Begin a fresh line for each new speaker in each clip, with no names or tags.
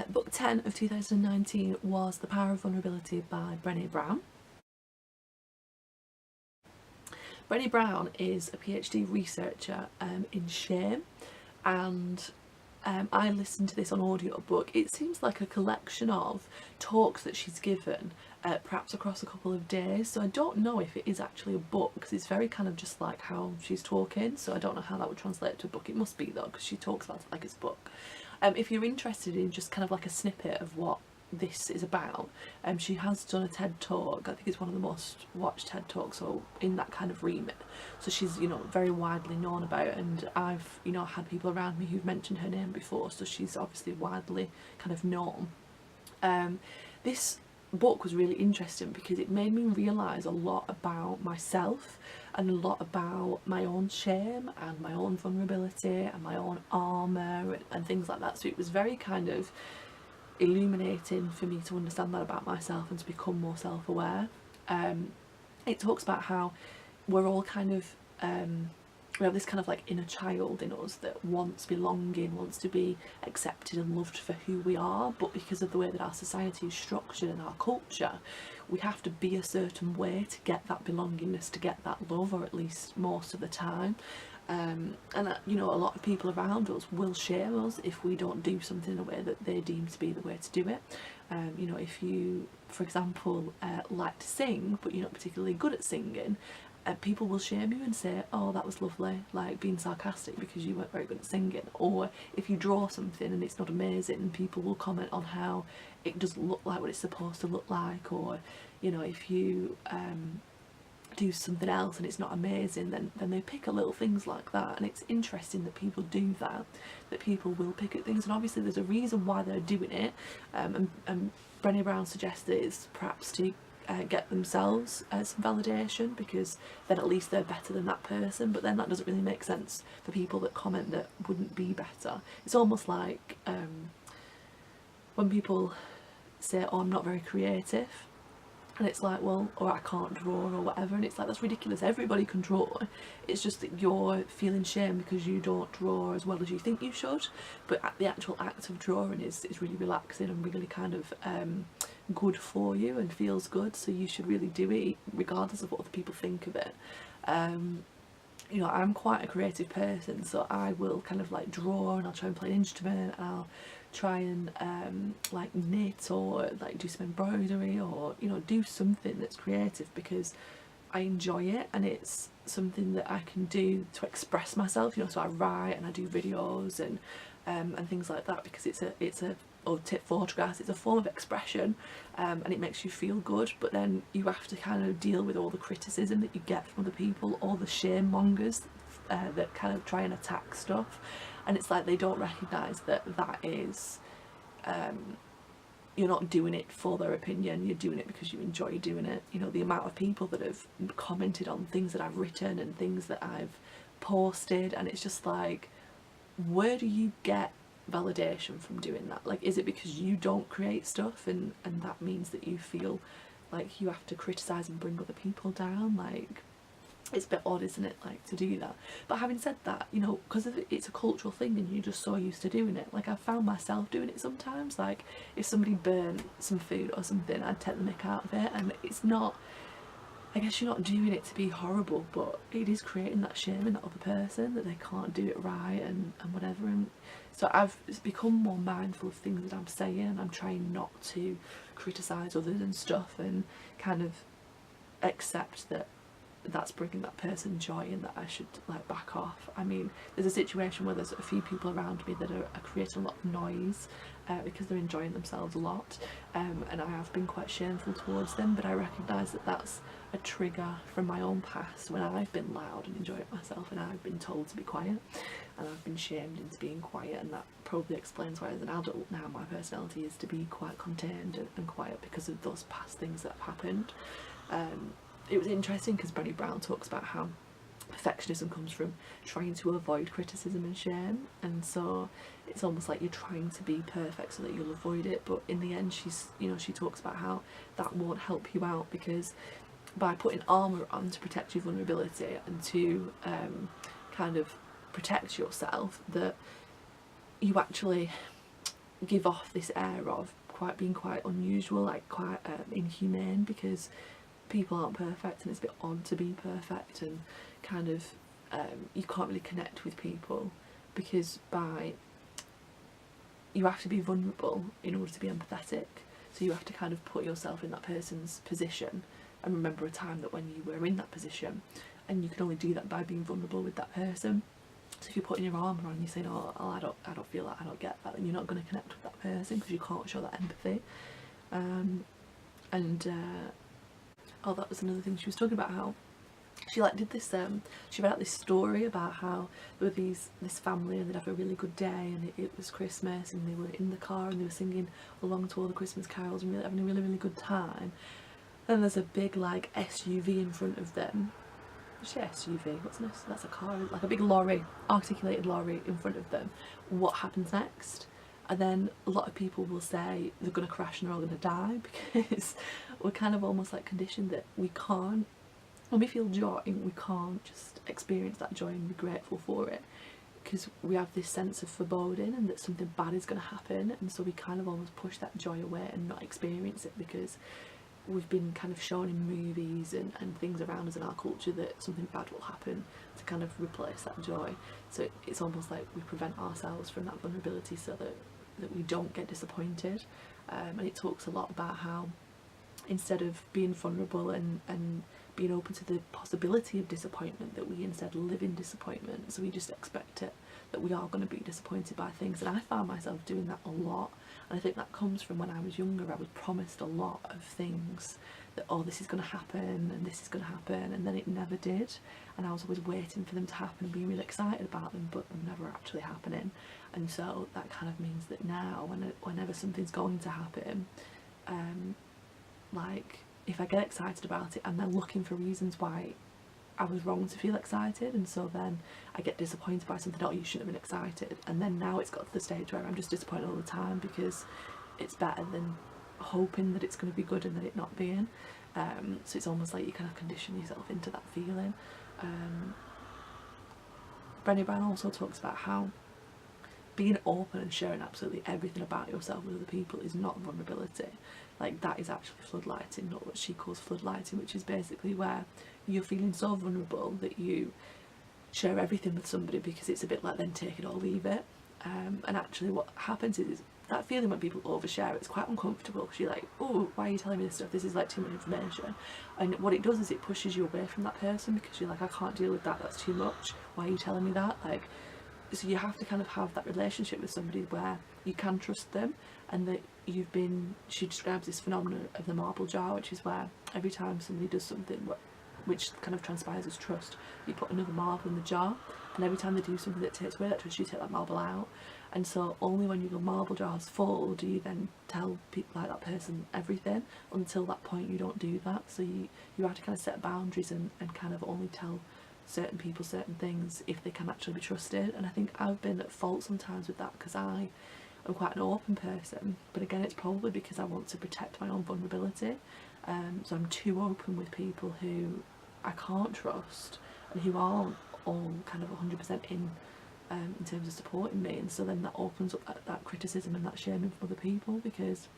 Book 10 of 2019 was The Power of Vulnerability by Brene Brown. Brene Brown is a PhD researcher in shame, and I listened to this on audiobook. It seems like a collection of talks that she's given, perhaps across a couple of days, so I don't know if it is actually a book, because it's very kind of just like how she's talking, so I don't know how that would translate to a book. It must be though, because she talks about it like it's a book. If you're interested in just kind of like a snippet of what this is about, she has done a TED talk. I think it's one of the most watched TED talks, so in that kind of remit, so she's, you know, very widely known about it, and I've, you know, had people around me who've mentioned her name before, so she's obviously widely kind of known. This book was really interesting because it made me realise a lot about myself and a lot about my own shame and my own vulnerability and my own armour and things like that. So it was very kind of illuminating for me to understand that about myself and to become more self-aware. It talks about how we're all kind of we have this kind of like inner child in us that wants belonging, wants to be accepted and loved for who we are, but because of the way that our society is structured and our culture, we have to be a certain way to get that belongingness, to get that love, or at least most of the time. And you know, a lot of people around us will shame us if we don't do something in a way that they deem to be the way to do it. You know, if you, for example, like to sing but you're not particularly good at singing, people will shame you and say, oh, that was lovely, like being sarcastic because you weren't very good at singing. Or if you draw something and it's not amazing, people will comment on how it doesn't look like what it's supposed to look like. Or, you know, if you do something else and it's not amazing, then they pick at little things like that. And it's interesting that people do that, that people will pick at things, and obviously there's a reason why they're doing it. And Brene Brown suggests that it's perhaps to get themselves some validation, because then at least they're better than that person. But then that doesn't really make sense for people that comment that wouldn't be better. It's almost like when people say, oh, I'm not very creative, and it's like, well, or I can't draw or whatever, and it's like, that's ridiculous, everybody can draw. It's just that you're feeling shame because you don't draw as well as you think you should. But the actual act of drawing is really relaxing and really kind of good for you and feels good, so you should really do it regardless of what other people think of it. You know, I'm quite a creative person, so I will kind of like draw, and I'll try and play an instrument, and I'll try and like knit, or like do some embroidery, or, you know, do something that's creative because I enjoy it, and it's something that I can do to express myself, you know. So I write and I do videos and things like that, because it's a or take photographs, it's a form of expression, and it makes you feel good. But then you have to kind of deal with all the criticism that you get from other people, all the shame mongers that kind of try and attack stuff, and it's like they don't recognise that that is you're not doing it for their opinion, you're doing it because you enjoy doing it. You know, the amount of people that have commented on things that I've written and things that I've posted, and it's just like, where do you get validation from doing that? Like, is it because you don't create stuff and that means that you feel like you have to criticise and bring other people down? Like, it's a bit odd, isn't it, like, to do that? But having said that, you know, because it's a cultural thing and you're just so used to doing it, like, I've found myself doing it sometimes. Like, if somebody burned some food or something, I'd take the mick out of it, and it's not, I guess you're not doing it to be horrible, but it is creating that shame in that other person that they can't do it right and whatever. And so I've become more mindful of things that I'm saying. I'm trying not to criticise others and stuff, and kind of accept that that's bringing that person joy and that I should like back off. I mean, there's a situation where there's a few people around me that are creating a lot of noise because they're enjoying themselves a lot, and I have been quite shameful towards them, but I recognise that that's a trigger from my own past when I've been loud and enjoying myself, and I've been told to be quiet and I've been shamed into being quiet, and that probably explains why as an adult now my personality is to be quite contained and quiet, because of those past things that have happened. It was interesting because Brene Brown talks about how perfectionism comes from trying to avoid criticism and shame, and so it's almost like you're trying to be perfect so that you'll avoid it. But in the end, she talks about how that won't help you out, because by putting armour on to protect your vulnerability and to kind of protect yourself, that you actually give off this air of being quite unusual, like quite inhumane, because people aren't perfect and it's a bit odd to be perfect, and kind of you can't really connect with people because you have to be vulnerable in order to be empathetic. So you have to kind of put yourself in that person's position and remember a time that when you were in that position, and you can only do that by being vulnerable with that person. So if you're putting your arm around and you're saying, oh, I don't feel that, I don't get that, then you're not going to connect with that person because you can't show that empathy. Oh, that was another thing she was talking about, how she like did this she read out this story about how there were this family and they'd have a really good day, and it was Christmas and they were in the car and they were singing along to all the Christmas carols and really having a really good time. And there's a big like SUV in front of them. Is it SUV? What's this? That's a car, like a big lorry, articulated lorry in front of them. What happens next? And then a lot of people will say they're going to crash and they're all going to die, because we're kind of almost like conditioned that we can't, when we feel joy, we can't just experience that joy and be grateful for it, because we have this sense of foreboding and that something bad is going to happen, and so we kind of almost push that joy away and not experience it, because we've been kind of shown in movies and things around us in our culture that something bad will happen to kind of replace that joy. So it's almost like we prevent ourselves from that vulnerability so that we don't get disappointed. And it talks a lot about how instead of being vulnerable and being open to the possibility of disappointment, that we instead live in disappointment. So we just expect it, that we are going to be disappointed by things. And I found myself doing that a lot, and I think that comes from when I was younger. I was promised a lot of things, that oh, this is going to happen and this is going to happen, and then it never did, and I was always waiting for them to happen and being really excited about them, but them never actually happening. And so that kind of means that now whenever something's going to happen, like if I get excited about it, I'm then looking for reasons why I was wrong to feel excited, and so then I get disappointed by something. Oh, you shouldn't have been excited. And then now it's got to the stage where I'm just disappointed all the time, because it's better than hoping that it's going to be good and then it not being. So it's almost like you kind of condition yourself into that feeling. Brene also talks about how being open and sharing absolutely everything about yourself with other people is not vulnerability. Like, that is actually floodlighting, not what she calls floodlighting, which is basically where you're feeling so vulnerable that you share everything with somebody, because it's a bit like then take it or leave it. And actually what happens is that feeling when people overshare, it's quite uncomfortable, because you're like, oh, why are you telling me this stuff? This is like too much information. And what it does is it pushes you away from that person, because you're like, I can't deal with that, that's too much, why are you telling me that? Like, so you have to kind of have that relationship with somebody where you can trust them, and that she describes this phenomenon of the marble jar, which is where every time somebody does something which kind of transpires as trust, you put another marble in the jar, and every time they do something that takes away that trust, you take that marble out. And so only when your marble jar is full do you then tell people like that person everything. Until that point you don't do that. So you have to kind of set boundaries and kind of only tell certain people certain things if they can actually be trusted. And I think I've been at fault sometimes with that, because I'm quite an open person, but again it's probably because I want to protect my own vulnerability. So I'm too open with people who I can't trust and who aren't all kind of 100% in terms of supporting me, and so then that opens up that criticism and that shaming from other people, because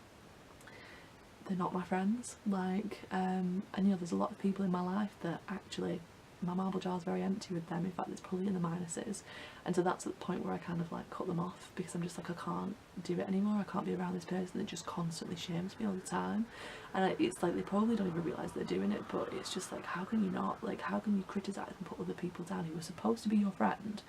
they're not my friends. Like, and you know, there's a lot of people in my life that actually my marble jar is very empty with them. In fact, it's probably in the minuses, and so that's at the point where I kind of like cut them off, because I'm just like, I can't do it anymore. I can't be around this person that just constantly shames me all the time. And it's like they probably don't even realise they're doing it, but it's just like, how can you not? Like, how can you criticise and put other people down who are supposed to be your friend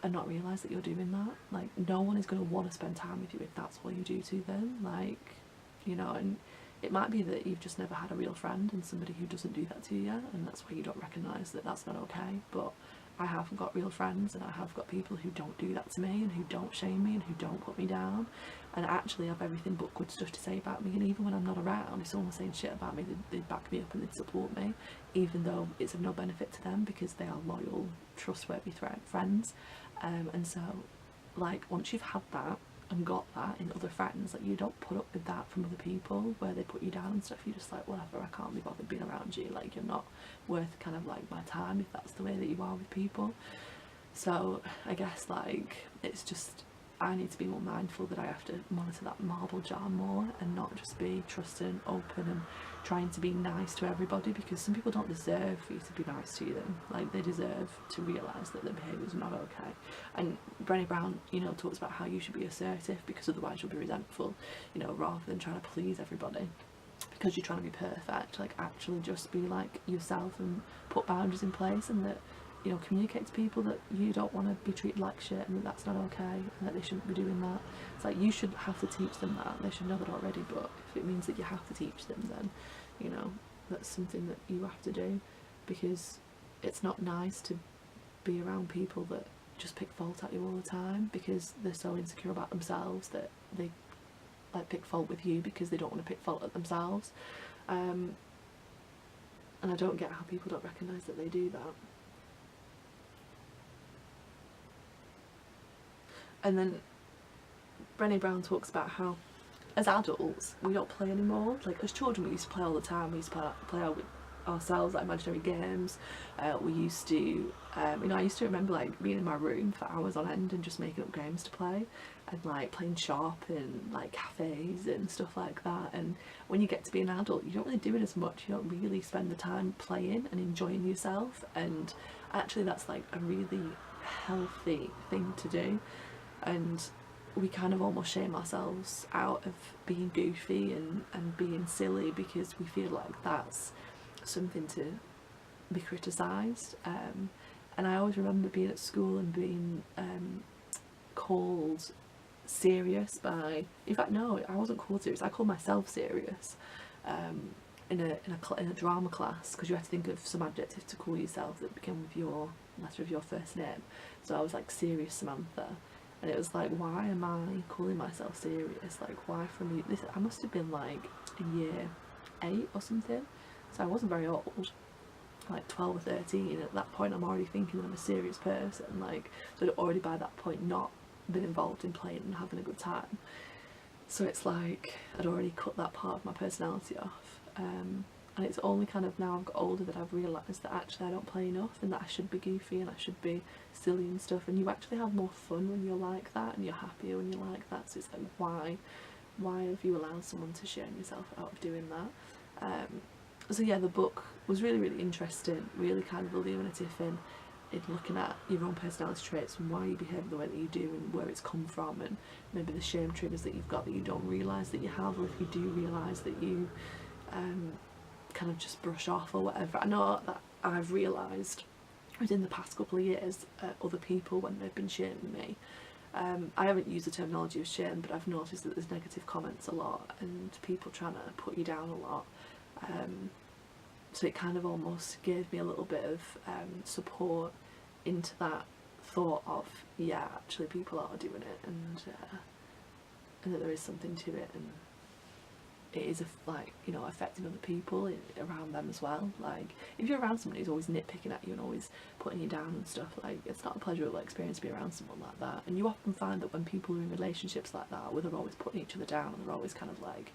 and not realise that you're doing that? Like, no one is going to want to spend time with you if that's all you do to them. Like, you know, and it might be that you've just never had a real friend and somebody who doesn't do that to you, and that's why you don't recognise that that's not okay. But I have got real friends, and I have got people who don't do that to me and who don't shame me and who don't put me down, and actually have everything but good stuff to say about me. And even when I'm not around, if someone's saying shit about me, they'd back me up and they'd support me, even though it's of no benefit to them, because they are loyal, trustworthy friends. And so, like, once you've had that and got that in other friends, like, you don't put up with that from other people where they put you down and stuff. You're just like, whatever, I can't be bothered being around you. Like, you're not worth kind of like my time if that's the way that you are with people. So I guess, like, it's just I need to be more mindful that I have to monitor that marble jar more and not just be trusting, open and trying to be nice to everybody, because some people don't deserve for you to be nice to them. Like, they deserve to realise that their behaviour is not okay. And Brene Brown, you know, talks about how you should be assertive because otherwise you'll be resentful, you know, rather than trying to please everybody because you're trying to be perfect. Like, actually just be like yourself and put boundaries in place, and that, you know, communicate to people that you don't want to be treated like shit and that that's not okay and that they shouldn't be doing that. It's like, you should have to teach them that. They should know that already, but if it means that you have to teach them, then, you know, that's something that you have to do, because it's not nice to be around people that just pick fault at you all the time because they're so insecure about themselves that they like pick fault with you because they don't want to pick fault at themselves. And I don't get how people don't recognise that they do that. And then Brene Brown talks about how as adults we don't play anymore. Like, as children we used to play all the time. We used to play out with ourselves, like imaginary games. We used to, you know, I used to remember like being in my room for hours on end and just making up games to play, and like playing shop in like cafes and stuff like that. And when you get to be an adult, you don't really do it as much. You don't really spend the time playing and enjoying yourself, and actually that's like a really healthy thing to do. And we kind of almost shame ourselves out of being goofy and being silly because we feel like that's something to be criticised. And I always remember being at school and being called serious by, in fact no, I wasn't called serious, I called myself serious in a drama class, because you had to think of some adjective to call yourself that began with your letter of your first name. So I was like, Serious Samantha. And it was like, why am I calling myself serious? Like, why from this? I must have been like in year 8 or something, so I wasn't very old, like 12 or 13. At that point I'm already thinking that I'm a serious person, like, so I'd already by that point not been involved in playing and having a good time. So it's like I'd already cut that part of my personality off. And it's only kind of now I've got older that I've realised that actually I don't play enough, and that I should be goofy and I should be silly and stuff, and you actually have more fun when you're like that, and you're happier when you're like that. So it's like, why have you allowed someone to shame yourself out of doing that? So yeah, the book was really, really interesting, really kind of illuminative in looking at your own personality traits and why you behave the way that you do and where it's come from, and maybe the shame triggers that you've got that you don't realise that you have, or if you do realise that you kind of just brush off or whatever. I know that I've realised within the past couple of years other people when they've been shaming me. I haven't used the terminology of shame, but I've noticed that there's negative comments a lot and people trying to put you down a lot. So it kind of almost gave me a little bit of support into that thought of, yeah, actually people are doing it, and that there is something to it, and it is like, you know, affecting other people around them as well. Like, if you're around someone who's always nitpicking at you and always putting you down and stuff, like, it's not a pleasurable experience to be around someone like that. And you often find that when people are in relationships like that, where they're always putting each other down and they're always kind of like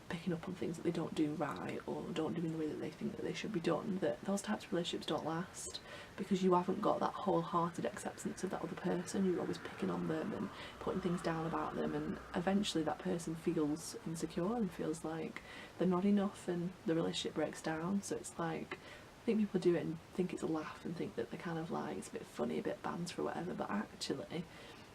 picking up on things that they don't do right or don't do in the way that they think that they should be done, that those types of relationships don't last, because you haven't got that wholehearted acceptance of that other person. You're always picking on them and putting things down about them, and eventually that person feels insecure and feels like they're not enough, and the relationship breaks down. So it's like, I think people do it and think it's a laugh and think that they're kind of like, it's a bit funny, a bit banter or whatever, but actually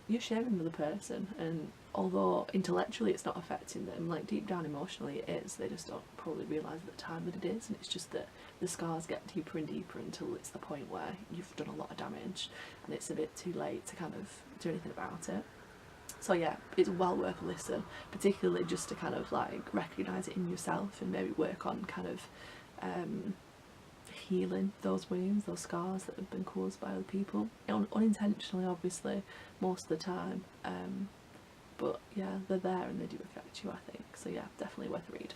you're sharing with the person, and although intellectually it's not affecting them, like deep down emotionally it is. They just don't probably realise at the time that it is, and it's just that the scars get deeper and deeper until it's the point where you've done a lot of damage and it's a bit too late to kind of do anything about it. So yeah, it's well worth a listen, particularly just to kind of like recognise it in yourself and maybe work on kind of healing those wounds, those scars that have been caused by other people, unintentionally obviously most of the time, but yeah, they're there and they do affect you, I think. So yeah, definitely worth a read.